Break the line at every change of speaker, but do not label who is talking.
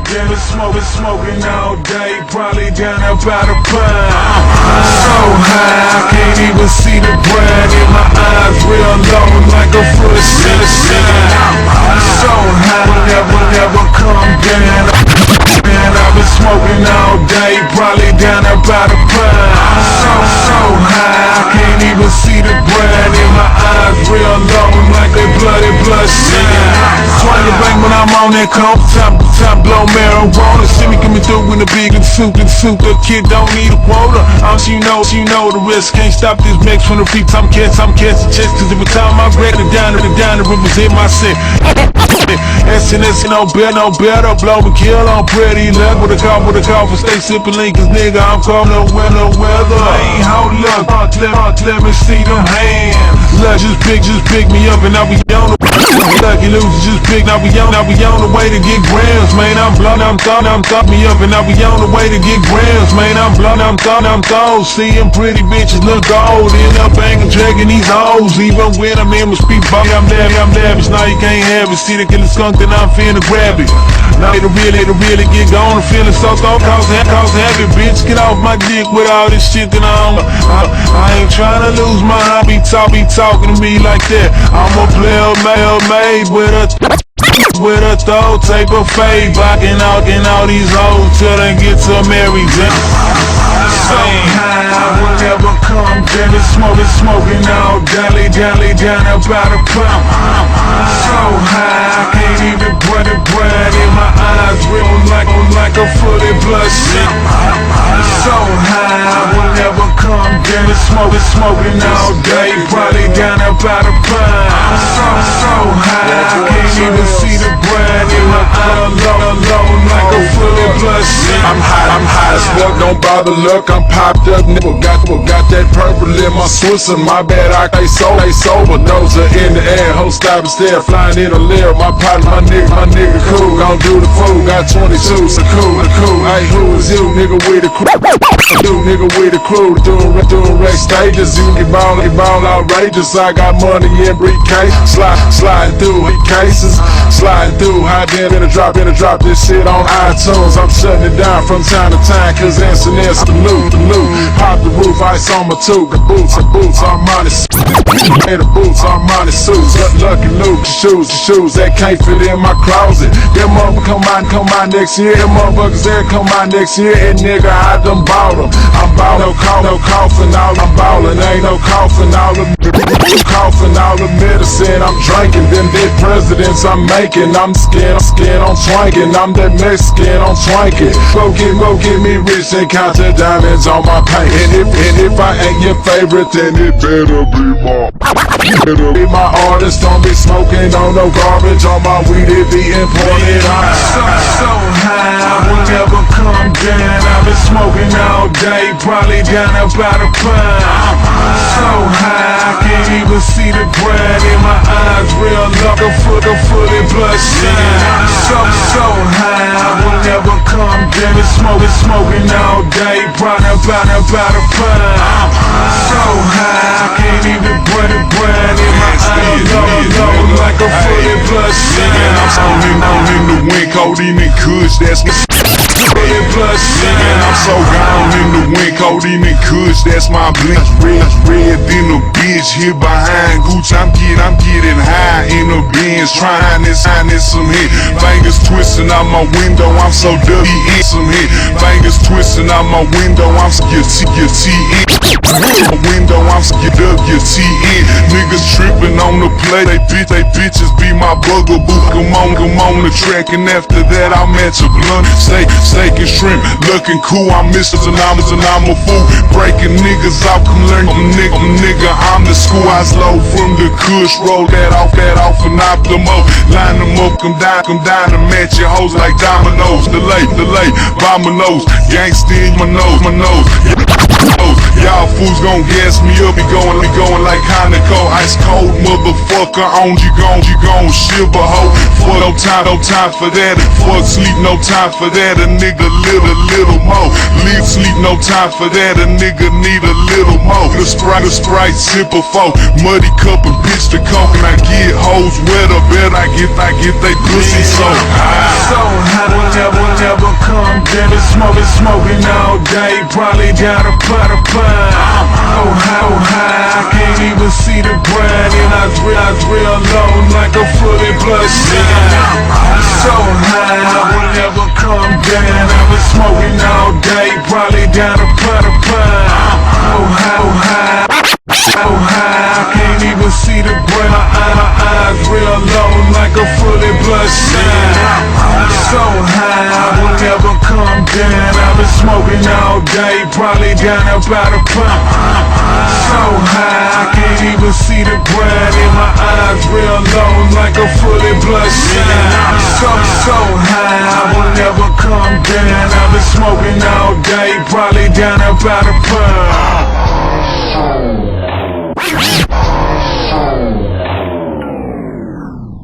then it's smoking all day, probably down about a pint. So high, I can't even see the brand in my eyes, real low like a foot in the sand. So high, never come down. Man, I've been smoking all day, probably down about a pint. So high, I can't even see the brand in my eyes, real low like a blood sand. Swing the bank when I'm on that coke, top blow marijuana. See me coming through in the big and suit, the kid don't need a quota. She know the risk, can't stop this mix from the feet. I'm catching checks, cause every time I break it down, the represent my set. SNS, no better, blow and kill on pretty luck. With a call for stay sippin' lean, cause nigga, I'm calm, no weather. Ain't hold luck, let me see them hands. Luck, just pick me up and I'll be on the lucky losers, just pick, now we on the way to get grams, man. I'm thought me up and I'll be on the way to get grams, man. I'm thought, seeing pretty bitches look old, end up banging, dragging these hoes, even when I'm in my speed bump. I'm lavish, now you can't have it. See the killer skunk, then I'm finna grab it. Now it'll really get gone, I'm feeling so thought, cause habit, bitch. Get off my dick with all this shit that I ain't tryna lose my hobby, talking to me like that. I'm a player made with a throw, tape of fade, blocking all these hoes till they get to Mary Jane. So high, I will never come down, smoking all daily, down about a pump. So high, I can't even breathe in my eyes, real like a fully blood shit. So high, I will never come down, smoking all day, probably down about a pint. So high, I can't even see the brand in my eyes, low like a fully blood shit.
I'm high as fuck, don't bother look, I'm popped up, nigga. Got that purple in my Swisser, my bad, I can't sober, nose are in the air, whole stop instead, flying in a lair. My partner, my nigga cool, gon' do the fool, got 22, so cool. Hey, who is you, nigga with the crew? You nigga with the crew, doing wreck stages, you get ball outrageous. I got money in briefcase, sliding through cases, sliding through. High damn, drop this shit on iTunes. I'm shutting it down from time to time, cause SNS the loot. Pop the roof, ice on my tooth. The boots are money. And the boots are money suits. Lucky Luke, the shoes that can't fit in my closet. Them motherfuckers come out next year. Them motherfuckers there come out next year. And nigga, I done bought them. I'm ballin', no coughing, all I'm ballin'. Ain't no coughing, all the medicine I'm drinking. Them dead presidents I'm making. I'm skin on twankin'. I'm that Mexican on twankin'. Go get me rich and count the diamonds on my paint. And if I ain't your favorite, then it better be more. Better be my artist, don't be smoking on no garbage. On my weed, it be imported. I'm
so high, I will never come down. I've been smoking all day, probably down about a pint. So high, I can't even see the brand in my eyes, real like a fully blood shit. So high, I will never come down. Smoking all day, probably about a pint. So high, I can't even breathe in my eyes, low like a fully blood shit.
I'm in the wind, codeine and kush, that's my
fully blood shit.
I'm so gone in the wind, codeine and kush, that's my blitz. Red in the bitch, here behind Gooch. I'm getting high in the Benz, trying this some hit. Fingers twisting out my window, I'm so dirty in some hit. Fingers twisting out my window, I'm your T in. Window, I'm WTN. Niggas tripping on the play, they bitches be my bugaboo. Come on the track, and after that I'm at your blunt. Steak and shrimp, looking cool. I'm Mr. Zanamas and I'm a fool. Breaking niggas out, come learn nigga. I'm the school. I slow from the kush, roll that off and knock them up. Line them up, come down and match your hoes like dominoes. Delay, by my nose, gangsta in my nose. Y'all fools gon' gas me up, be going like Hanukkah. Ice cold motherfucker on you gon' shiver ho. Fuck no time for that. Fuck sleep, no time for that. A nigga little more. Leave sleep, no time for that. A nigga need a little more. The Sprite sipper folk, muddy cup and bitch the coke. And I get hoes wetter, bet I get they pussy so high.
So high, smoking all day, probably down a pot of pine. Oh high, I can't even see the grind, and I was real low like a fully bloodshot. So high, I will never come down. I was smoking all day, probably down a pot of pine. Oh high, I can't even see the ground. My eyes real low like a fully bloodshot. So high, I will never come down. I've been smoking all day, probably down about a pump. So high, I can't even see the ground, and my eyes real low like a fully bloodshot. So high, I will never come down. I've been smoking all day, probably down about a pump.